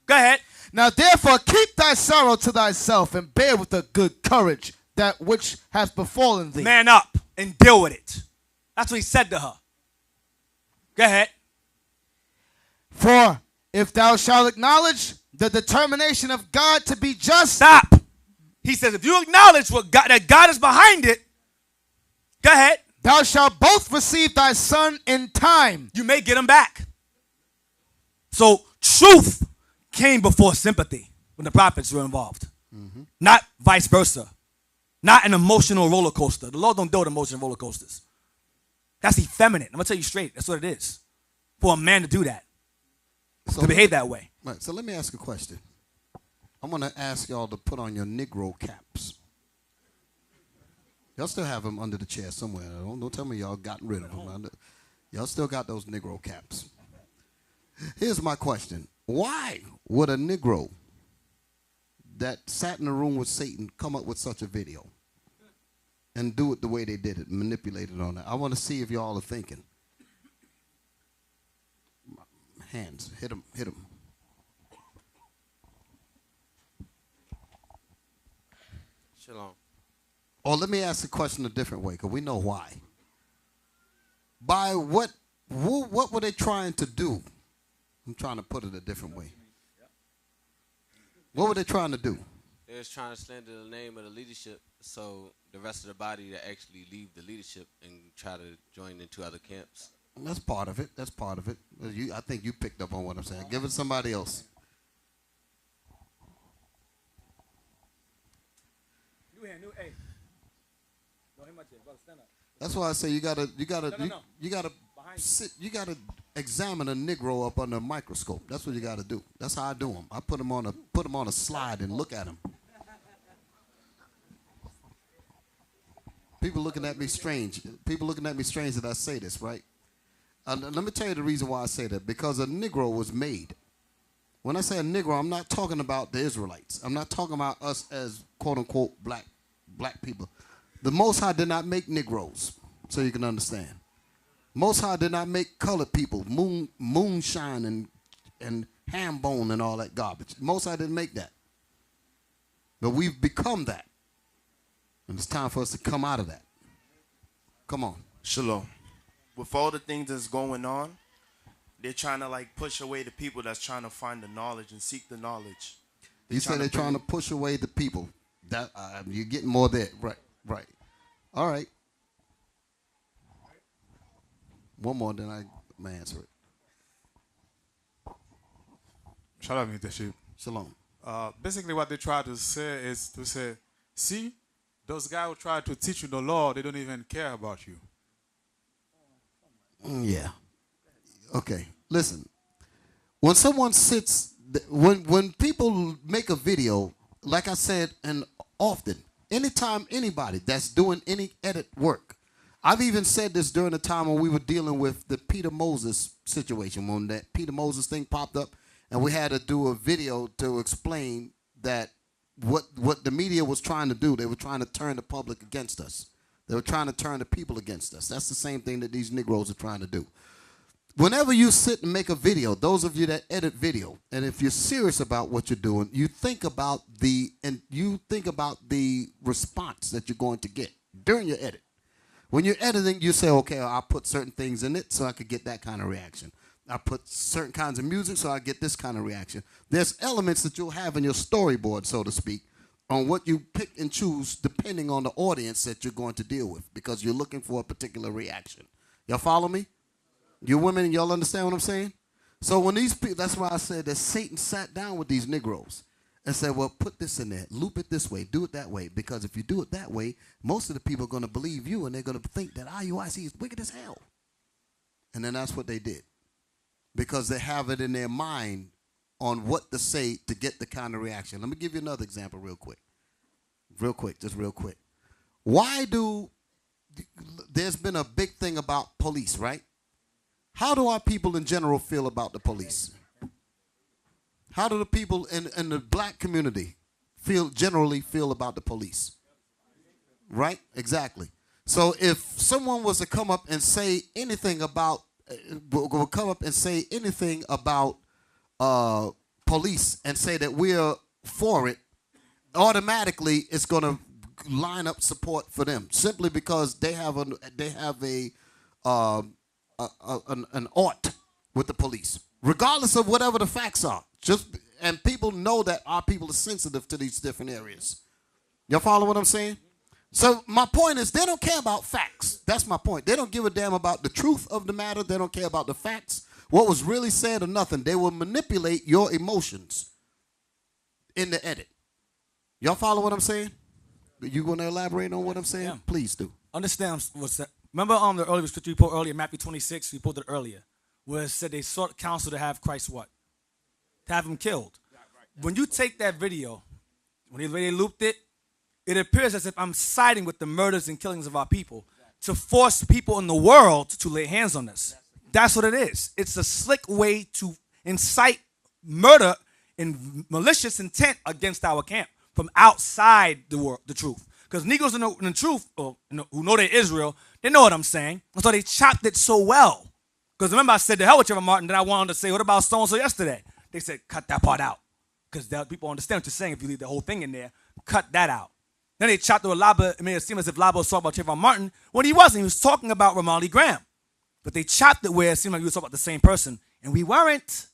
Go ahead. Now therefore keep thy sorrow to thyself, and bear with a good courage that which hath befallen thee. Man up and deal with it. That's what he said to her. Go ahead. For if thou shalt acknowledge the determination of God to be just. Stop. He says if you acknowledge that God is behind it, go ahead. Thou shalt both receive thy son in time. You may get him back. So truth came before sympathy when the prophets were involved. Mm-hmm. Not vice versa. Not an emotional roller coaster. The Lord don't deal with emotional roller coasters. That's effeminate. I'm going to tell you straight. That's what it is. For a man to do that. to behave that way. Right. So let me ask a question. I'm going to ask y'all to put on your Negro caps. Y'all still have them under the chair somewhere. Don't tell me y'all gotten rid of them. Y'all still got those Negro caps. Here's my question. Why would a Negro that sat in the room with Satan come up with such a video and do it the way they did it, manipulate it on that? I want to see if y'all are thinking. Hands, hit them, hit them. Shalom. Or let me ask the question a different way, because we know why. By what were they trying to do? I'm trying to put it a different way. What were they trying to do? They was trying to slander the name of the leadership, so the rest of the body to actually leave the leadership and try to join into other camps. That's part of it. That's part of it. I think you picked up on what I'm saying. Give it to somebody else. Hey. Stand up. That's why I say you gotta sit. You gotta examine a Negro up under a microscope. That's what you gotta do. That's how I do them. I put them on a slide and look at them. People looking at me strange. People looking at me strange that I say this, right? Let me tell you the reason why I say that. Because a Negro was made. When I say a Negro, I'm not talking about the Israelites. I'm not talking about us as quote-unquote black people. The Most High did not make Negroes, so you can understand. Most High did not make colored people, moonshine and ham bone and all that garbage. Most High didn't make that. But we've become that. And it's time for us to come out of that. Come on. Shalom. With all the things that's going on, they're trying to like push away the people that's trying to find the knowledge and seek the knowledge. You say they're trying to push away the people. That you're getting more there. Right. All right. One more, then I may answer it. Shalom, leadership. Shalom. Basically, what they try to say is to say, see, those guys who try to teach you the law, they don't even care about you. Yeah. Okay. Listen. When someone sits, when people make a video, like I said, and often, anytime anybody that's doing any edit work, I've even said this during the time when we were dealing with the Peter Moses situation, when that Peter Moses thing popped up, and we had to do a video to explain that what the media was trying to do. They were trying to turn the public against us. They were trying to turn the people against us. That's the same thing that these Negroes are trying to do. Whenever you sit and make a video, those of you that edit video, and if you're serious about what you're doing, you think about the response that you're going to get during your edit. When you're editing, you say, okay, I'll put certain things in it so I could get that kind of reaction. I put certain kinds of music so I get this kind of reaction. There's elements that you'll have in your storyboard, so to speak, on what you pick and choose depending on the audience that you're going to deal with, because you're looking for a particular reaction. Y'all follow me? You women, y'all understand what I'm saying? So when these people, that's why I said that Satan sat down with these Negroes and said, well, put this in there, loop it this way, do it that way, because if you do it that way, most of the people are going to believe you, and they're going to think that IUIC is wicked as hell. And then that's what they did, because they have it in their mind on what to say to get the kind of reaction. Let me give you another example real quick. Just real quick. There's been a big thing about police, right? How do our people in general feel about the police? How do the people in the black community generally feel about the police? Right? Exactly. So if someone was to come up and say anything about police and say that we're for it, automatically it's going to line up support for them, simply because they have an ought with the police, regardless of whatever the facts are. And people know that our people are sensitive to these different areas. Y'all follow what I'm saying? So my point is, they don't care about facts. That's my point. They don't give a damn about the truth of the matter. They don't care about the facts, what was really said or nothing. They will manipulate your emotions in the edit. Y'all follow what I'm saying? You going to elaborate on what I'm saying? Yeah. Please do. Understand what's that? Remember the earlier scripture we put earlier, Matthew 26, we put it earlier, where it said they sought counsel to have Christ what? to have him killed. When you take that video, when they looped it, it appears as if I'm siding with the murders and killings of our people to force people in the world to lay hands on us. That's what it is. It's a slick way to incite murder and malicious intent against our camp from outside the world, the truth. Because Negroes in the truth, who know they're Israel, they know what I'm saying. And so they chopped it so well. Because remember I said, the hell with Trayvon Martin, then I wanted to say, what about so-and-so yesterday? They said, cut that part out. Because people understand what you're saying if you leave the whole thing in there. Cut that out. Then they chopped the Laba. It made it seem as if Laba was talking about Trayvon Martin when he wasn't. He was talking about Ramali Graham. But they chopped it where it seemed like we were talking about the same person. And we weren't.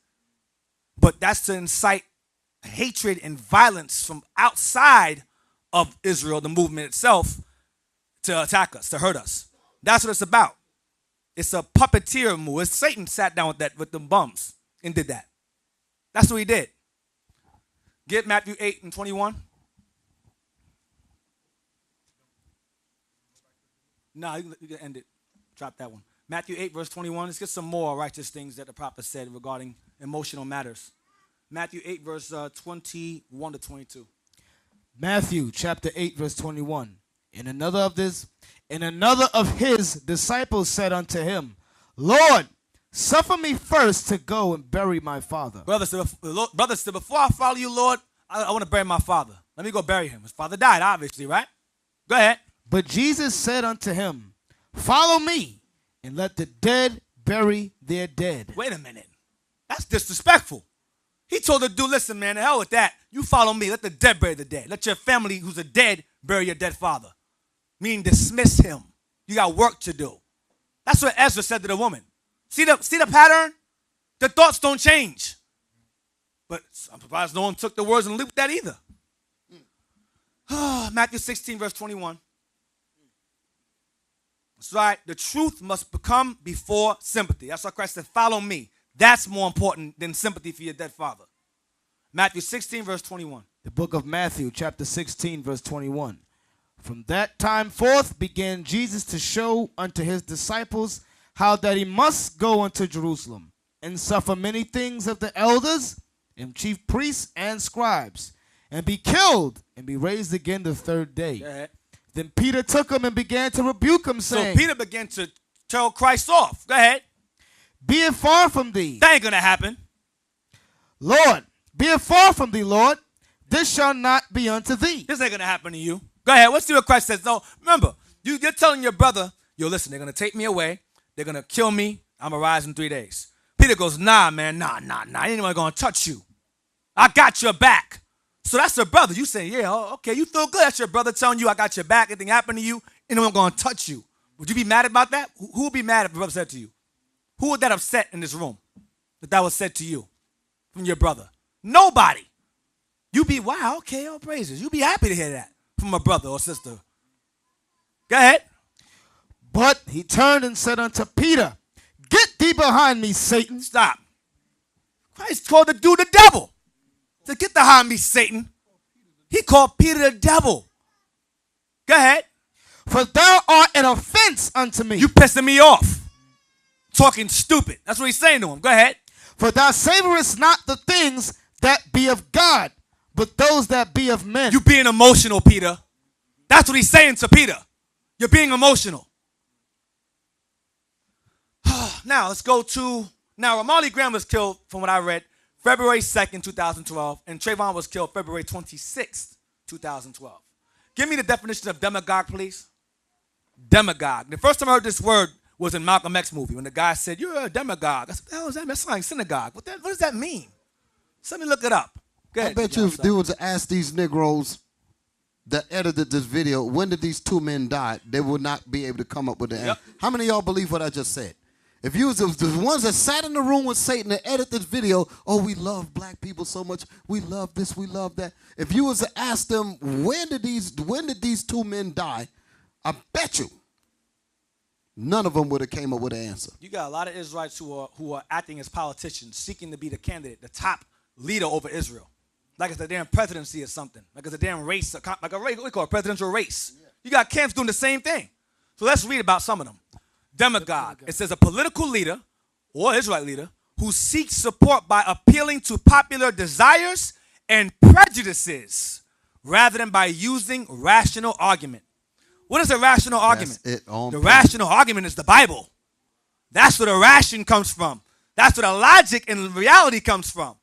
But that's to incite hatred and violence from outside of Israel, the movement itself, to attack us, to hurt us. That's what it's about. It's a puppeteer move. It's Satan sat down with them bums and did that. That's what he did. Get Matthew 8:21. No, you can end it. Drop that one. Matthew 8, verse 21. Let's get some more righteous things that the prophet said regarding emotional matters. Matthew 8, verse 21 to 22. Matthew chapter 8, verse 21. And another of his disciples said unto him, Lord, suffer me first to go and bury my father. Brothers, before I follow you, Lord, I want to bury my father. Let me go bury him. His father died, obviously, right? Go ahead. But Jesus said unto him, follow me, and let the dead bury their dead. Wait a minute. That's disrespectful. He told the dude, listen, man, the hell with that. You follow me. Let the dead bury the dead. Let your family who's a dead bury your dead father. Meaning dismiss him. You got work to do. That's what Ezra said to the woman. See the pattern? The thoughts don't change. But I'm surprised no one took the words and lived with that either. Matthew 16, verse 21. That's right. The truth must become before sympathy. That's why Christ said, follow me. That's more important than sympathy for your dead father. Matthew 16, verse 21. The book of Matthew, chapter 16, verse 21. From that time forth began Jesus to show unto his disciples how that he must go unto Jerusalem and suffer many things of the elders and chief priests and scribes, and be killed and be raised again the third day. Then Peter took him and began to rebuke him, saying, So Peter began to tell Christ off. Go ahead. Be it far from thee. That ain't going to happen. Lord, be it far from thee, Lord. This shall not be unto thee. This ain't going to happen to you. Go ahead. Let's see what Christ says. No, remember, you're telling your brother, yo, listen, they're going to take me away. They're going to kill me. I'm going to rise in 3 days. Peter goes, nah, man, nah. Anyone going to touch you. I got your back. So that's your brother. You say, yeah, okay, you feel good. That's your brother telling you I got your back. Anything happened to you, anyone going to touch you. Would you be mad about that? Who would be mad if your brother said to you? Who would that upset in this room that was said to you from your brother? Nobody. You be, wow, okay, all praises. You be happy to hear that from a brother or sister. Go ahead. But he turned and said unto Peter, get thee behind me, Satan. Stop. Christ called the dude the devil. To get behind me, Satan. He called Peter the devil. Go ahead. For thou art an offense unto me. You pissing me off. Talking stupid. That's what he's saying to him. Go ahead. For thou savorest not the things that be of God, but those that be of men. You being emotional, Peter. That's what he's saying to Peter. You're being emotional. Now, let's go to... Now, Ramali Graham was killed, from what I read, February 2nd, 2012, and Trayvon was killed February 26th, 2012. Give me the definition of demagogue, please. Demagogue. The first time I heard this word was in Malcolm X movie when the guy said, you're a demagogue. I said, what the hell is that? That's like synagogue. What does that mean? So let me look it up. Go ahead, I bet you if they was to ask these Negroes that edited this video, when did these two men die, they would not be able to come up with the answer. How many of y'all believe what I just said? If you was the ones that sat in the room with Satan and edit this video, oh, we love black people so much, we love this, we love that. If you was to ask them, when did these two men die, I bet you none of them would have came up with an answer. You got a lot of Israelites who are acting as politicians, seeking to be the candidate, the top leader over Israel. Like it's a damn presidency or something. Like it's a damn race, like a race, what we call a presidential race. Yeah. You got camps doing the same thing. So let's read about some of them. Demagogue. It says a political leader or Israelite leader who seek support by appealing to popular desires and prejudices rather than by using rational argument. What is a rational argument? The rational argument is the Bible. That's where the ration comes from. That's where the logic and reality comes from.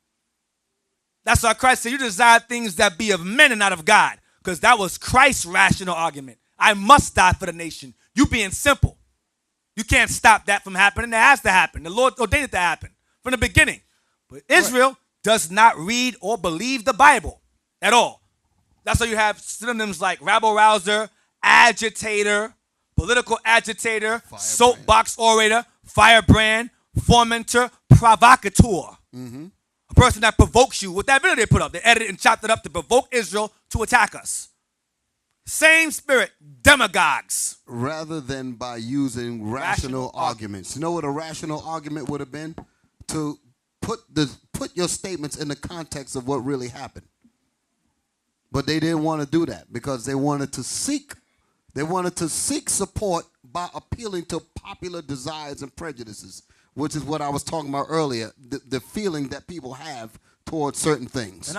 That's why Christ said, you desire things that be of men and not of God. Because that was Christ's rational argument. I must die for the nation. You being simple. You can't stop that from happening. It has to happen. The Lord ordained it to happen from the beginning. But Israel does not read or believe the Bible at all. That's why you have synonyms like rabble-rouser, agitator, political agitator, soapbox orator, firebrand, fomenter, provocateur. A person that provokes you. With that video they put up, they edited and chopped it up to provoke Israel to attack us. Same spirit, demagogues. Rather than by using rational arguments. You know what a rational argument would have been? To put your statements in the context of what really happened. But they didn't want to do that because they wanted to seek support by appealing to popular desires and prejudices, which is what I was talking about earlier, the feeling that people have towards certain things.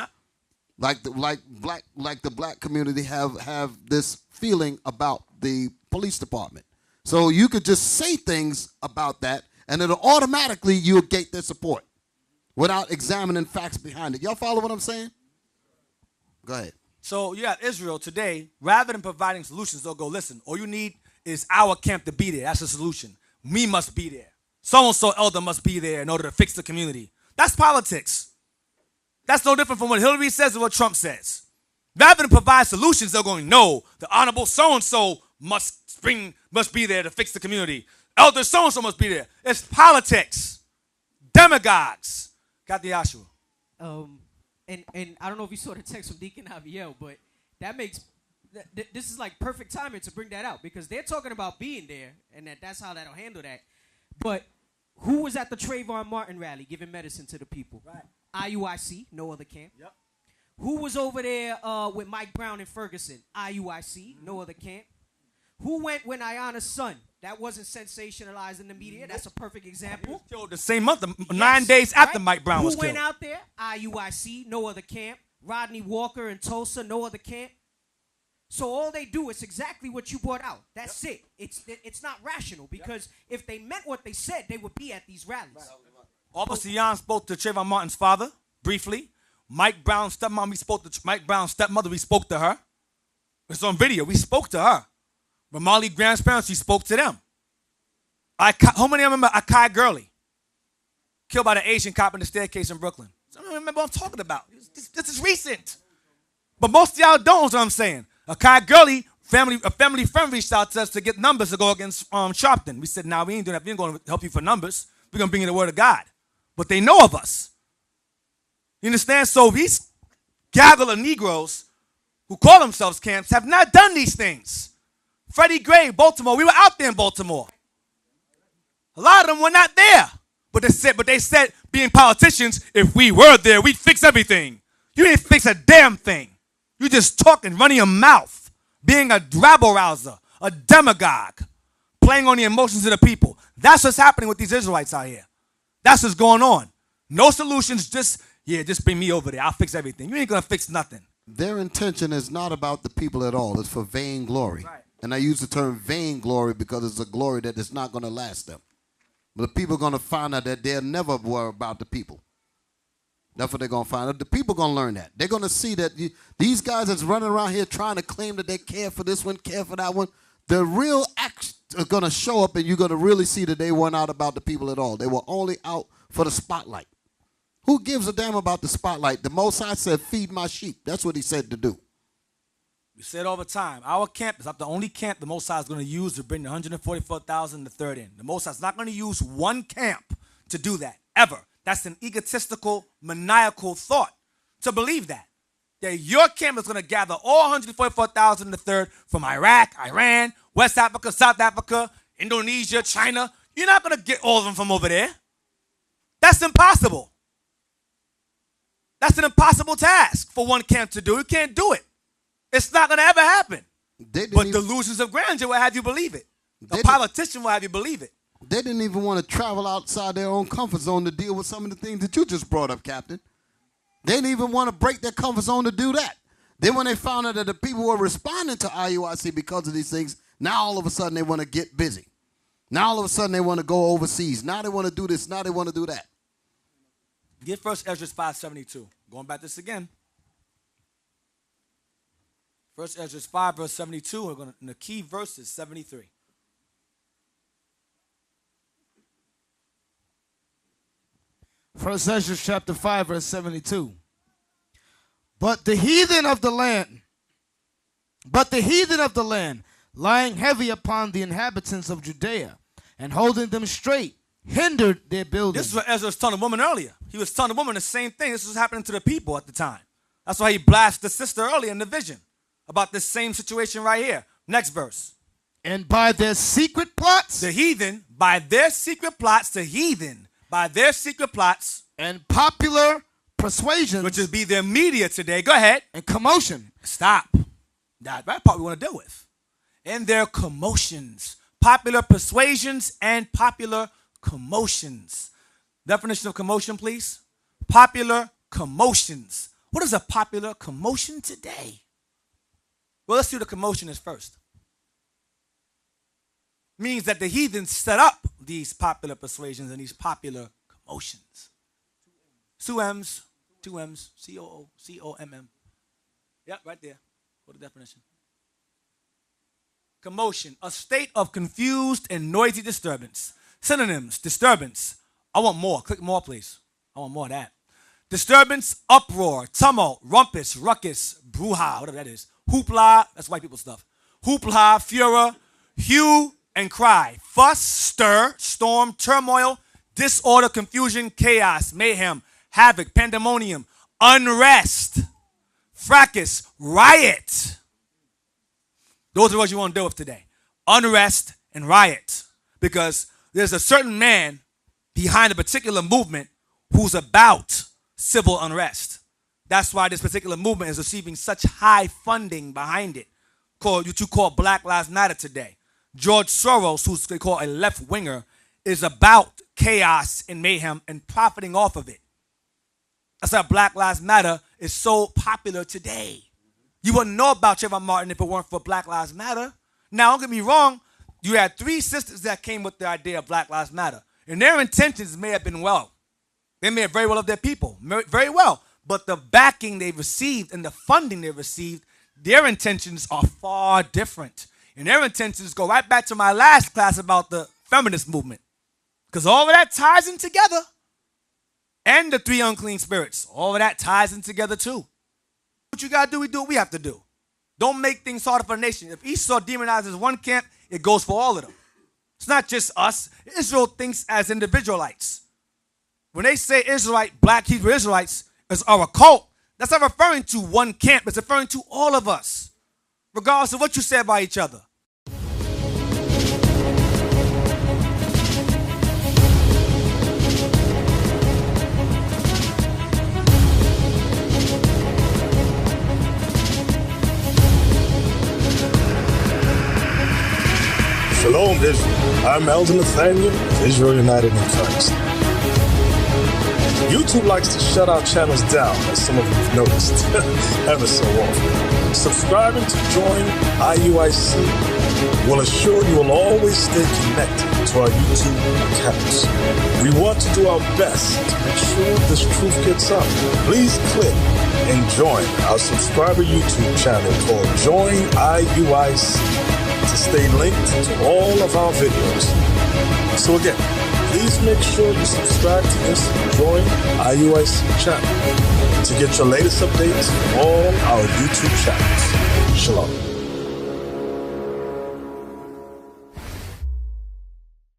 Like the black community have this feeling about the police department. So you could just say things about that, and it'll automatically you'll get their support without examining facts behind it. Y'all follow what I'm saying? Go ahead. So you have Israel today, rather than providing solutions, they'll go, listen, all you need is our camp to be there. That's the solution. We must be there. So-and-so elder must be there in order to fix the community. That's politics. That's no different from what Hillary says and what Trump says. Rather than provide solutions, they're going, no, the honorable so-and-so must be there to fix the community. Elder so-and-so must be there. It's politics. Demagogues. Got the Yahshua. And I don't know if you saw the text from Deacon Abiel, but that makes this is like perfect timing to bring that out because they're talking about being there and that's how that'll handle that. But who was at the Trayvon Martin rally giving medicine to the people? Right. IUIC, no other camp. Yep. Who was over there with Mike Brown and Ferguson? IUIC, no other camp. Who went when Ayana's son? That wasn't sensationalized in the media. That's a perfect example. He was killed the same month, 9 days after Mike Brown was killed. Who went out there? IUIC, no other camp. Rodney Walker in Tulsa, no other camp. So all they do is exactly what you brought out. That's it. It's not rational because if they meant what they said, they would be at these rallies. Right. Officer Jan spoke to Trayvon Martin's father briefly. Mike Brown's stepmom, Mike Brown's stepmother, we spoke to her. It's on video. We spoke to her. Ramali Graham's parents, we spoke to them. How many remember Akai Gurley? Killed by the Asian cop in the staircase in Brooklyn. I don't remember what I'm talking about. This is recent. But most of y'all don't, is what I'm saying. Akai Gurley, a family friend reached out to us to get numbers to go against Sharpton. We said, we ain't doing that. We ain't going to help you for numbers. We're going to bring you the word of God. But they know of us. You understand? So these gaggle of Negroes who call themselves camps have not done these things. Freddie Gray, Baltimore, we were out there in Baltimore. A lot of them were not there. But they said, being politicians, if we were there, we'd fix everything. You didn't fix a damn thing. You just talking, running your mouth, being a rabble-rouser, a demagogue, playing on the emotions of the people. That's what's happening with these Israelites out here. That's what's going on. No solutions, just bring me over there. I'll fix everything. You ain't going to fix nothing. Their intention is not about the people at all. It's for vain glory. Right. And I use the term vain glory because it's a glory that is not going to last them. But the people are going to find out that they never were about the people. That's what they're going to find out. The people are going to learn that. They're going to see that these guys that's running around here trying to claim that they care for this one, care for that one, the real acts are going to show up and you're going to really see that they weren't out about the people at all. They were only out for the spotlight. Who gives a damn about the spotlight? The Most High said, feed my sheep. That's what he said to do. We said all the time, our camp is not the only camp the Most High is going to use to bring the 144,000 the third in. The Most High is not going to use one camp to do that, ever. That's an egotistical, maniacal thought to believe that. That your camp is going to gather all 144,000 the third from Iraq, Iran, West Africa, South Africa, Indonesia, China. You're not going to get all of them from over there. That's impossible. That's an impossible task for one camp to do. You can't do it. It's not going to ever happen. But delusions of grandeur will have you believe it. A politician will have you believe it. They didn't even want to travel outside their own comfort zone to deal with some of the things that you just brought up, Captain. They didn't even want to break their comfort zone to do that. Then when they found out that the people were responding to IUIC because of these things, now all of a sudden they want to get busy. Now all of a sudden they want to go overseas. Now they want to do this. Now they want to do that. Get 1 Ezra 5:72. Going back to this again. 1 Ezra 5, verse 72. And the key verse is 73. First Ezra chapter 5, verse 72. But the heathen of the land, lying heavy upon the inhabitants of Judea, and holding them straight, hindered their building. This is what Ezra was telling the woman earlier. He was telling the woman the same thing. This was happening to the people at the time. That's why he blasted the sister earlier in the vision about this same situation right here. Next verse. And by their secret plots, the heathen, by their secret plots, the heathen, by their secret plots, and popular persuasions, which would be their media today. Go ahead. And commotion. Stop. That part we want to deal with. And their commotions. Popular persuasions and popular commotions. Definition of commotion, please. Popular commotions. What is a popular commotion today? Well, let's see what a commotion is first. Means that the heathens set up these popular persuasions and these popular commotions. Two M's, C-O-O-M-M. Yep, right there. What the definition? Commotion, a state of confused and noisy disturbance. Synonyms, disturbance. I want more. Click more, please. I want more of that. Disturbance, uproar, tumult, rumpus, ruckus, brouhaha, whatever that is. Hoopla, that's white people stuff. Hoopla, furor, hue, and cry. Fuss, stir, storm, turmoil, disorder, confusion, chaos, mayhem, havoc, pandemonium, unrest, fracas, riot. Those are what you want to deal with today. Unrest and riot. Because there's a certain man behind a particular movement who's about civil unrest. That's why this particular movement is receiving such high funding behind it. What you call Black Lives Matter today. George Soros, who's they call a left-winger, is about chaos and mayhem and profiting off of it. That's why Black Lives Matter is so popular today. You wouldn't know about Trayvon Martin if it weren't for Black Lives Matter. Now, don't get me wrong. You had 3 sisters that came with the idea of Black Lives Matter. And their intentions may have been well. They may have very well of their people. Very well. But the backing they received and the funding they received, their intentions are far different. And their intentions go right back to my last class about the feminist movement. Because all of that ties in together. And the 3 unclean spirits. All of that ties in together too. What you got to do, we do what we have to do. Don't make things harder for the nation. If Esau demonizes one camp, it goes for all of them. It's not just us. Israel thinks as individualites. When they say Israelite, black Hebrew Israelites are a cult, that's not referring to one camp. It's referring to all of us, regardless of what you say about each other. Shalom, Israel. I'm Elder Nathaniel of Israel United in Christ. YouTube likes to shut our channels down, as some of you have noticed, ever so often. Subscribing to join IUIC will assure you will always stay connected to our YouTube accounts. We want to do our best to make sure this truth gets out. Please click and join our subscriber YouTube channel called Join IUIC to stay linked to all of our videos. So again, please make sure you subscribe to this Join IUIC channel to get your latest updates from all our YouTube channels. Shalom.